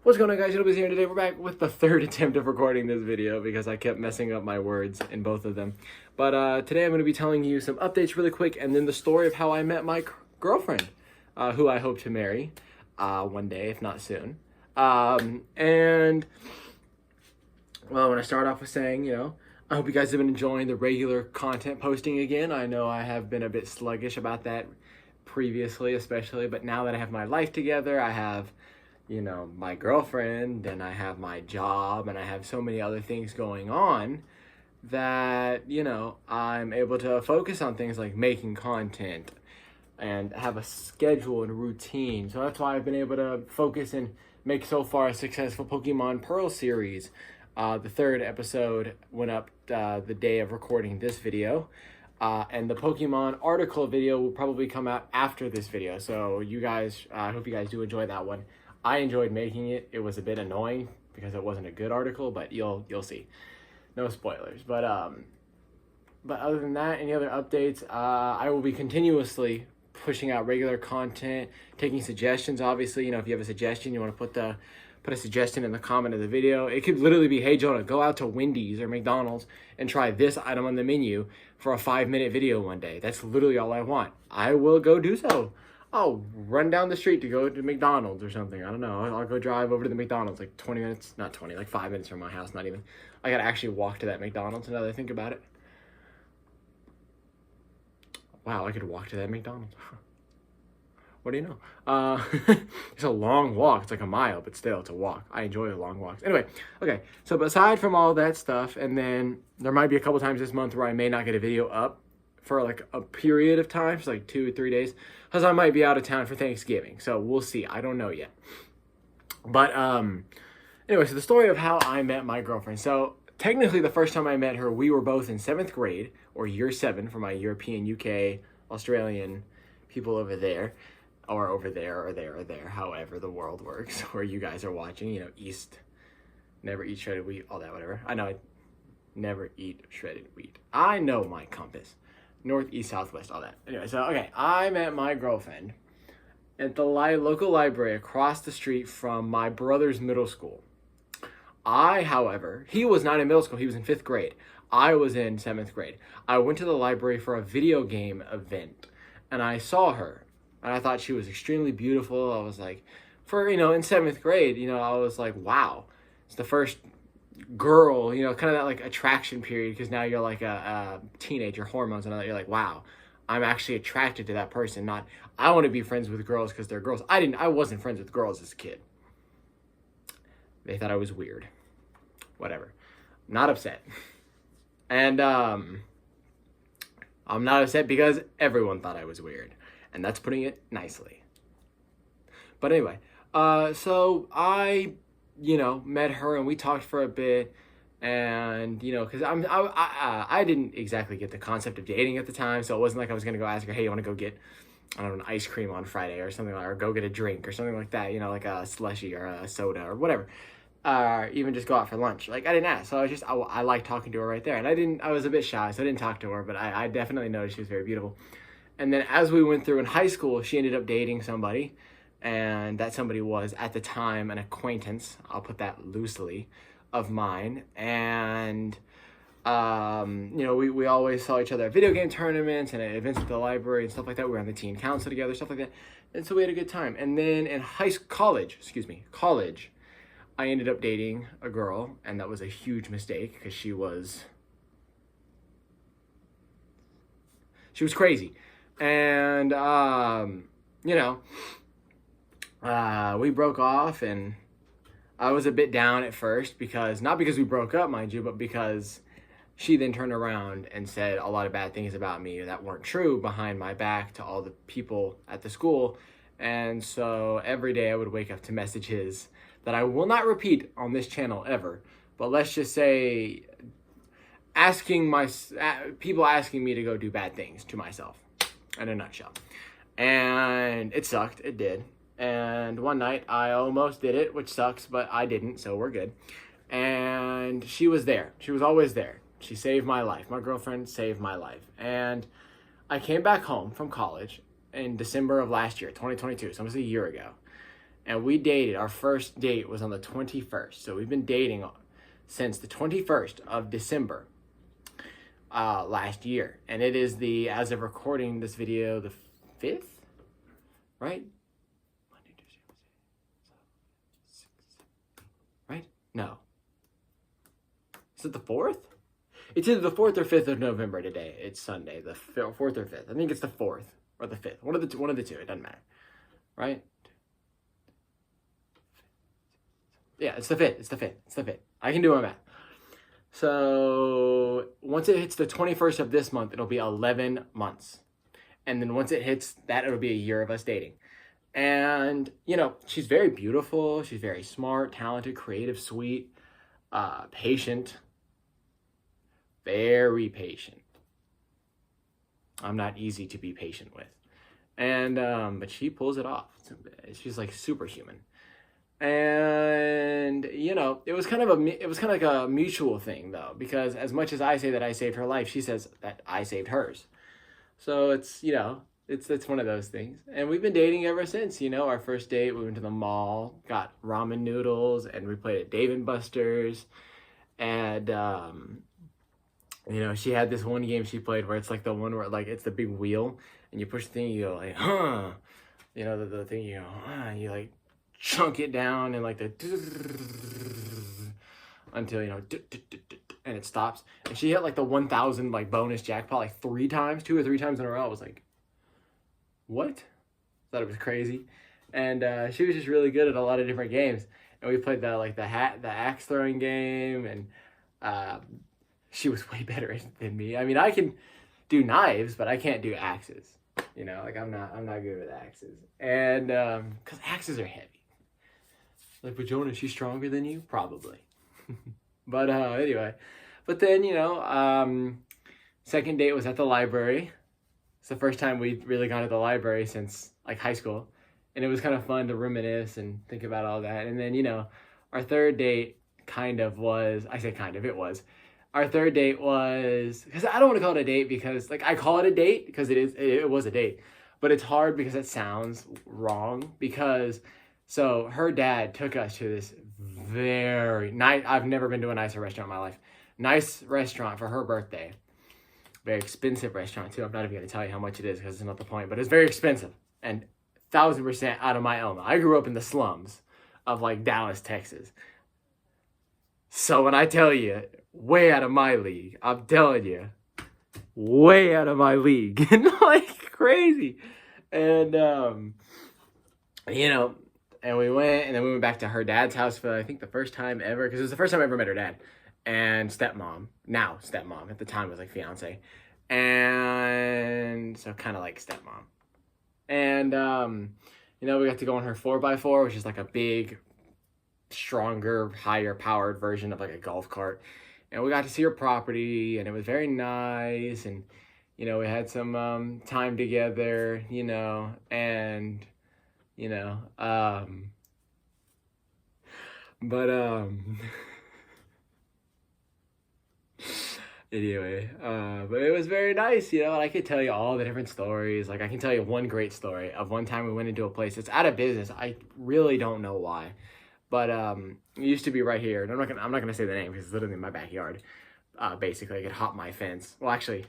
What's going on, guys? Shadowbiz here. Today we're back with the third attempt of recording this video because I kept messing up my words in both of them. But today I'm going to be telling you some updates really quick and then the story of how I met my girlfriend, who I hope to marry one day, if not soon. And, well, I want to start off with saying, I hope you guys have been enjoying the regular content posting again. I know I have been a bit sluggish about that previously, especially, but now that I have my life together, I have my girlfriend, and I have my job, and I have so many other things going on that, I'm able to focus on things like making content and have a schedule and routine. So that's why I've been able to focus and make so far a successful Pokemon Pearl series. The third episode went up the day of recording this video. And the Pokemon article video will probably come out after this video. So you guys, I hope you guys do enjoy that one. I enjoyed making it. It was a bit annoying because it wasn't a good article, but you'll see. No spoilers. But other than that, any other updates? I will be continuously pushing out regular content, taking suggestions. Obviously, if you have a suggestion, you want to put a suggestion in the comment of the video. It could literally be, hey Jonah, go out to Wendy's or McDonald's and try this item on the menu for a 5-minute video one day. That's literally all I want. I will go do so. I'll run down the street to go to McDonald's or something. I don't know. I'll go drive over to the McDonald's like 20 minutes. Not 20, like 5 minutes from my house, not even. I gotta actually walk to that McDonald's now that I think about it. Wow, I could walk to that McDonald's. What do you know? It's a long walk. It's like a mile, but still, it's a walk. I enjoy the long walks. Anyway, okay. So aside from all that stuff, and then there might be a couple times this month where I may not get a video up for like a period of time, so like 2 or 3 days, because I might be out of town for Thanksgiving. So we'll see. I don't know yet. But anyway, so the story of how I met my girlfriend. So technically, the first time I met her, we were both in 7th grade, or year 7 for my European, UK, Australian people over there. Or over there, or there, or there, however the world works, where you guys are watching, East, never eat shredded wheat, all that, whatever. I know, never eat shredded wheat. I know my compass. North, east, southwest, all that. Anyway, so, okay, I met my girlfriend at the local library across the street from my brother's middle school. However, he was not in middle school, he was in 5th grade. I was in 7th grade. I went to the library for a video game event, and I saw her. And I thought she was extremely beautiful. I was like, in 7th grade, I was like, wow. It's the first girl, kind of that like attraction period, because now you're like a teenager, hormones and all that. You're like, wow, I'm actually attracted to that person. Not, I want to be friends with girls because they're girls. I wasn't friends with girls as a kid. They thought I was weird. Whatever. Not upset. And I'm not upset because everyone thought I was weird. And that's putting it nicely. But anyway, so I, met her and we talked for a bit. And, because I didn't exactly get the concept of dating at the time. So it wasn't like I was going to go ask her, hey, you want to go get, I don't know, an ice cream on Friday or something, or go get a drink or something like that, like a slushie or a soda or whatever. Even just go out for lunch. Like, I didn't ask. So I liked talking to her right there. And I was a bit shy, so I didn't talk to her. But I definitely noticed she was very beautiful. And then as we went through in high school, she ended up dating somebody. And that somebody was, at the time, an acquaintance, I'll put that loosely, of mine. And, we always saw each other at video game tournaments and at events at the library and stuff like that. We were on the teen council together, stuff like that. And so we had a good time. And then in college, I ended up dating a girl. And that was a huge mistake because she was crazy. And, we broke off, and I was a bit down at first not because we broke up, mind you, but because she then turned around and said a lot of bad things about me that weren't true behind my back to all the people at the school. And so every day I would wake up to messages that I will not repeat on this channel ever, but let's just say people asking me to go do bad things to myself. In a nutshell. And it sucked. It did. And one night I almost did it, which sucks, but I didn't, so we're good. And she was there. She was always there. She saved my life. My girlfriend saved my life. And I came back home from college in December of last year, 2022, so almost a year ago. And we dated, our first date was on the 21st. So we've been dating since the 21st of December last year. And it is the, as of recording this video, the 5th, right? Monday, Tuesday, Wednesday, 6, right? No. Is it the 4th? It's either the 4th or 5th of November today. It's Sunday, the 4th or 5th. I think it's the 4th or the 5th. One of the two. It doesn't matter, right? Yeah, it's the 5th. It's the 5th. I can do my math. So once it hits the 21st of this month, it'll be 11 months. And then once it hits that, it'll be a year of us dating. And, you know, she's very beautiful. She's very smart, talented, creative, sweet, patient. Very patient. I'm not easy to be patient with. And, but she pulls it off. She's like superhuman. And, you know, it was kind of like a mutual thing though, because as much as I say that I saved her life, she says that I saved hers. So it's, you know, it's one of those things. And we've been dating ever since. You know, our first date, we went to the mall, got ramen noodles, and we played at Dave & Buster's. And, you know, she had this one game she played where it's like the one where like it's the big wheel and you push the thing, you go like, huh. You know, the thing, you go, you like chunk it down and like the until, you know, and it stops. And she hit like the 1,000 like bonus jackpot like 2 or 3 times in a row. I was like, what? Thought it was crazy. And she was just really good at a lot of different games. And we played the axe throwing game, and she was way better than me. I mean, I can do knives, but I can't do axes. You know, like I'm not good with axes. And because axes are heavy. Like, but Jonah, she's stronger than you? Probably. But anyway. But then, you know, second date was at the library. It's the first time we really gone to the library since like high school. And it was kind of fun to reminisce and think about all that. And then, you know, our third date our third date was, because I don't want to call it a date because, like, I call it a date because it was a date. But it's hard because it sounds wrong because, so her dad took us to this very nice, I've never been to a nicer restaurant in my life. Nice restaurant for her birthday. Very expensive restaurant too. I'm not even going to tell you how much it is because it's not the point, but it's very expensive. And 1,000% out of my element. I grew up in the slums of like Dallas, Texas. So when I tell you, way out of my league, I'm telling you, way out of my league. Like crazy. And, you know, and we went, and then we went back to her dad's house for, I think, the first time ever, because it was the first time I ever met her dad. And stepmom, now stepmom, at the time was like fiance. And so kind of like stepmom. And, you know, we got to go on her 4x4, which is like a big, stronger, higher powered version of like a golf cart. And we got to see her property, and it was very nice. And, you know, we had some time together, you know, and, you know, anyway, but it was very nice, you know, and I could tell you all the different stories. Like, I can tell you one great story of one time we went into a place that's out of business. I really don't know why, but it used to be right here, and I'm not gonna say the name because it's literally in my backyard. Basically, I could hop my fence. Well, actually,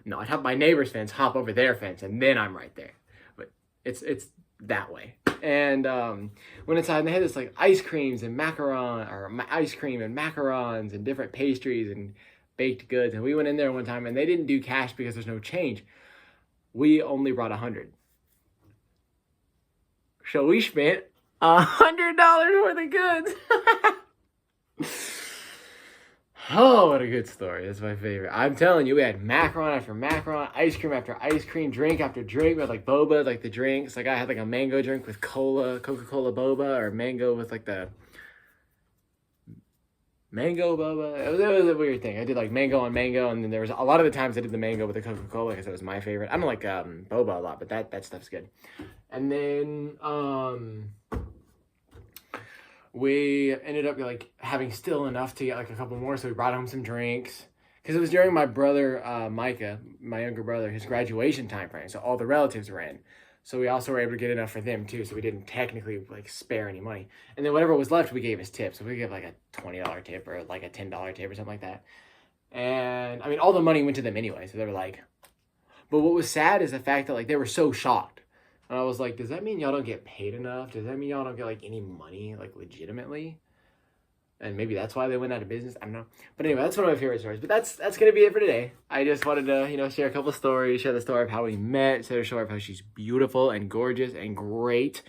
no, I'd hop my neighbor's fence, hop over their fence, and then I'm right there. But it's that way. And went inside, and they had this like ice cream and macarons and different pastries and baked goods. And we went in there one time, and they didn't do cash because there's no change. We only brought 100. So we spent $100 worth of goods. Oh, what a good story. That's my favorite. I'm telling you, we had macaron after macaron, ice cream after ice cream, drink after drink. We had like boba, like the drinks. Like I had like a mango drink with cola, Coca-Cola boba, or mango with like the mango boba. It was a weird thing. I did like mango on mango, and then there was a lot of the times I did the mango with the Coca-Cola because it was my favorite. I don't like boba a lot, but that stuff's good. And then we ended up like having still enough to get like a couple more, so we brought home some drinks because it was during my brother Micah, my younger brother, his graduation time frame, so all the relatives were in. So we also were able to get enough for them too. So we didn't technically like spare any money. And then whatever was left, we gave as tips. So we gave like a $20 tip or like a $10 tip or something like that. And I mean, all the money went to them anyway. So they were like, but what was sad is the fact that like they were so shocked. And I was like, does that mean y'all don't get paid enough? Does that mean y'all don't get like any money, like legitimately? And maybe that's why they went out of business. I don't know. But anyway, that's one of my favorite stories. But that's gonna be it for today. I just wanted to, share a couple stories, share the story of how we met, share the story of how she's beautiful and gorgeous and great.